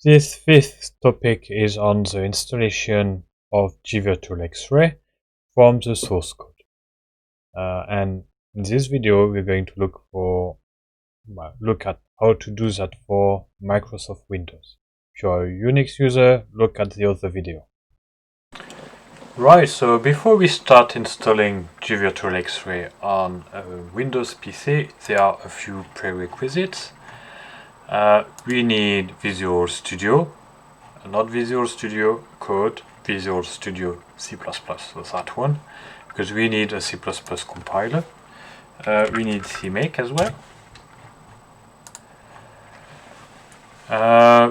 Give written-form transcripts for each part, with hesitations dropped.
This fifth topic is on the installation of gVirtualXRay from the source code. And in this video, we're going to look at how to do that for Microsoft Windows. If you're a Unix user, look at the other video. Right, so before we start installing gVirtualXRay on a Windows PC, there are a few prerequisites. We need Visual Studio, not Visual Studio Code, Visual Studio C++, so that one, because we need a C++ compiler. We need CMake as well.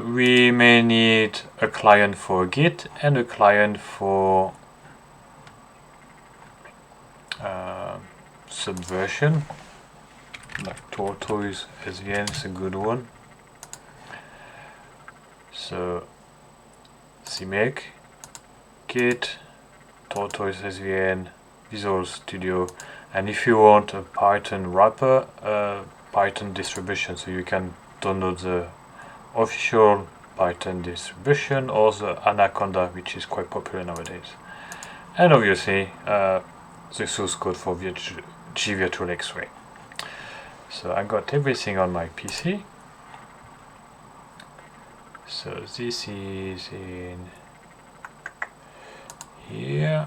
We may need a client for Git and a client for Subversion, like Tortoise SVN is a good one. So CMake, Git, Tortoise SVN, Visual Studio, and if you want a Python wrapper, Python distribution, so you can download the official Python distribution or the Anaconda, which is quite popular nowadays. And obviously the source code for gVirtualXRay. So I got everything on my PC. So this is in here.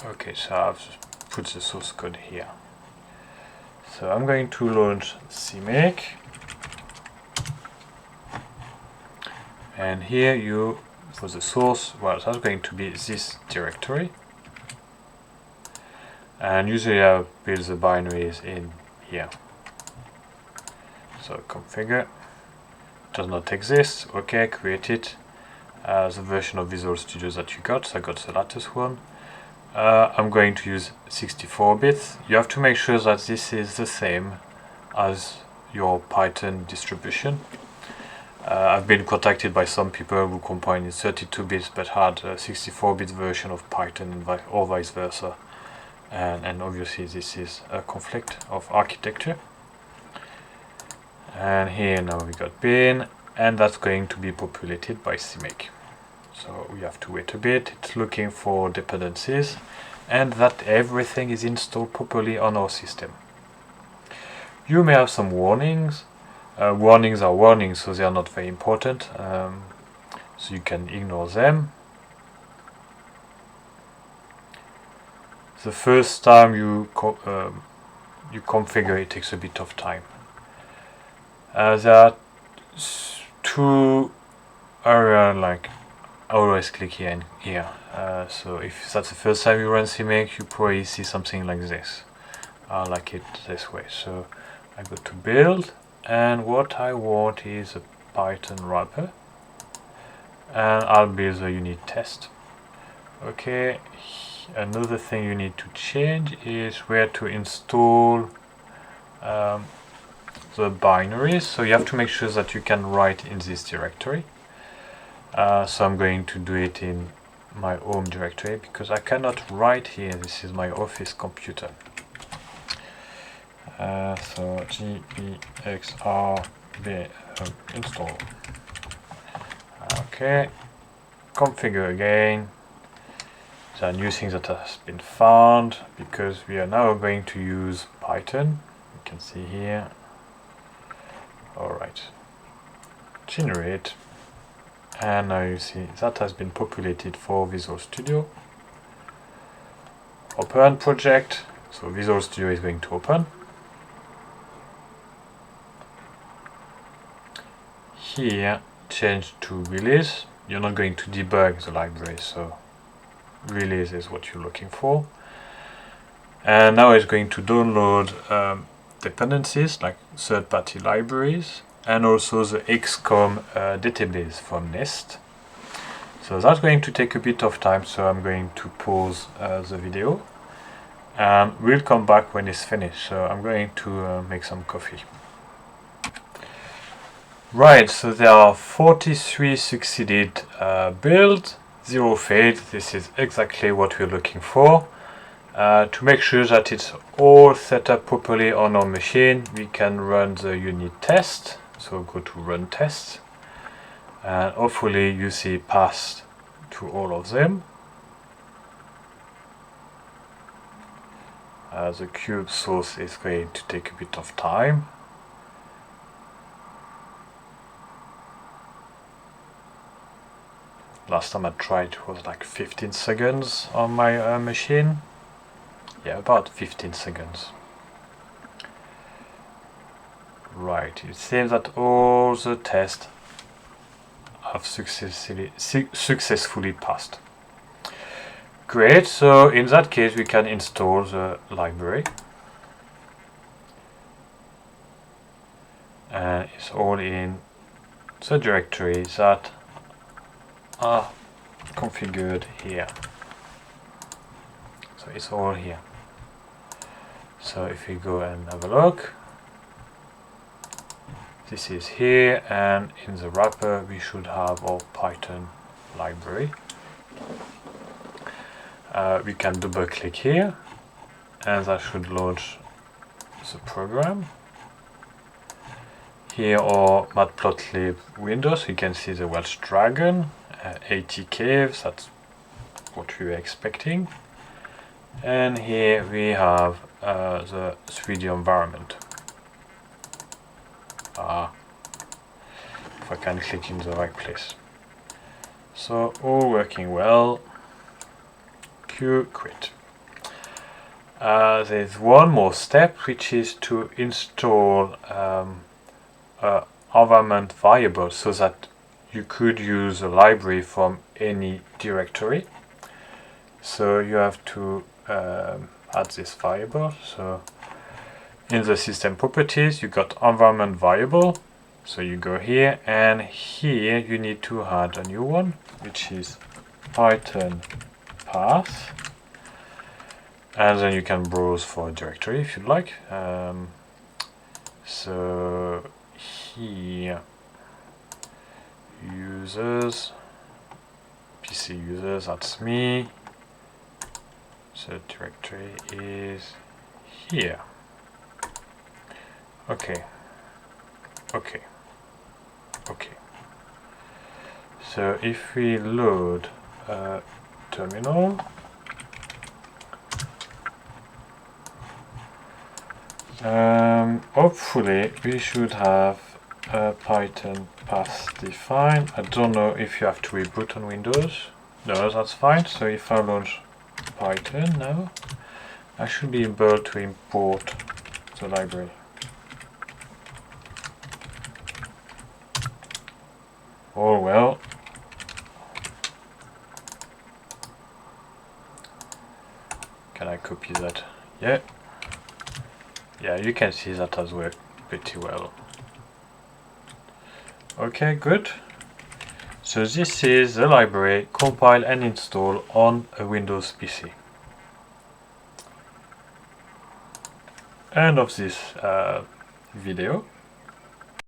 Okay, so I've put the source code here. So I'm going to launch CMake. And here for the source, well, that's going to be this directory. And usually I build the binaries in here. So configure, does not exist, okay, create it. The version of Visual Studio that you got, so I got the latest one. I'm going to use 64 bits. You have to make sure that this is the same as your Python distribution. I've been contacted by some people who compile in 32 bits but had a 64-bit version of Python or vice versa. And obviously this is a conflict of architecture. And here now we got bin, and that's going to be populated by CMake. So we have to wait a bit. It's looking for dependencies and that everything is installed properly on our system. You may have some warnings. Warnings are warnings, so they are not very important. So you can ignore them. The first time you configure, it takes a bit of time. There are two areas, like I always click here and here. So if that's the first time you run CMake, you probably see something like this. I like it this way. So I go to build, and what I want is a Python wrapper, and I'll build a unit test. Okay. Another thing you need to change is where to install the binaries. So you have to make sure that you can write in this directory. So I'm going to do it in my home directory because I cannot write here. This is my office computer. So gVirtualXRay install. Okay, configure again. There are new things that has been found because we are now going to use Python. You can see here. Alright, generate, and now you see that has been populated for Visual Studio. Open project, so Visual Studio is going to open. Here, change to release. You're not going to debug the library, so release is what you're looking for. And now it's going to download dependencies like third-party libraries and also the XCOM database from NIST. So that's going to take a bit of time, so I'm going to pause the video and we'll come back when it's finished. So I'm going to make some coffee. Right, so there are 43 succeeded builds, 0 failed. This is exactly what we're looking for. To make sure that it's all set up properly on our machine, we can run the unit test. So go to run test. and hopefully you see pass to all of them. The cube source is going to take a bit of time. Last time I tried it was like 15 seconds on my machine. Yeah, about 15 seconds. Right, it seems that all the tests have successfully passed. Great, so in that case we can install the library. And it's all in the directory that are configured here. So it's all here. So if we go and have a look, this is here, and in the wrapper we should have our Python library. We can double click here and that should launch the program. Here are matplotlib windows. You can see the Welsh Dragon, 80 caves, that's what we were expecting. And here we have the 3D environment. If I can click in the right place. So all working well. Quit. There's one more step, which is to install environment variable so that you could use a library from any directory. So you have to add this variable. So in the system properties you got environment variable, so you go here, and here you need to add a new one, which is Python path, and then you can browse for a directory if you'd like. So here, users, PC users, that's me. So directory is here. Okay. So if we load a terminal, hopefully we should have a Python path defined. I don't know if you have to reboot on Windows. No, that's fine. So if I launch Python now, I should be able to import the library. Oh well. Can I copy that? Yeah. Yeah, you can see that has worked pretty well. Okay, good. So this is the library, compile and install on a Windows PC. End of this video.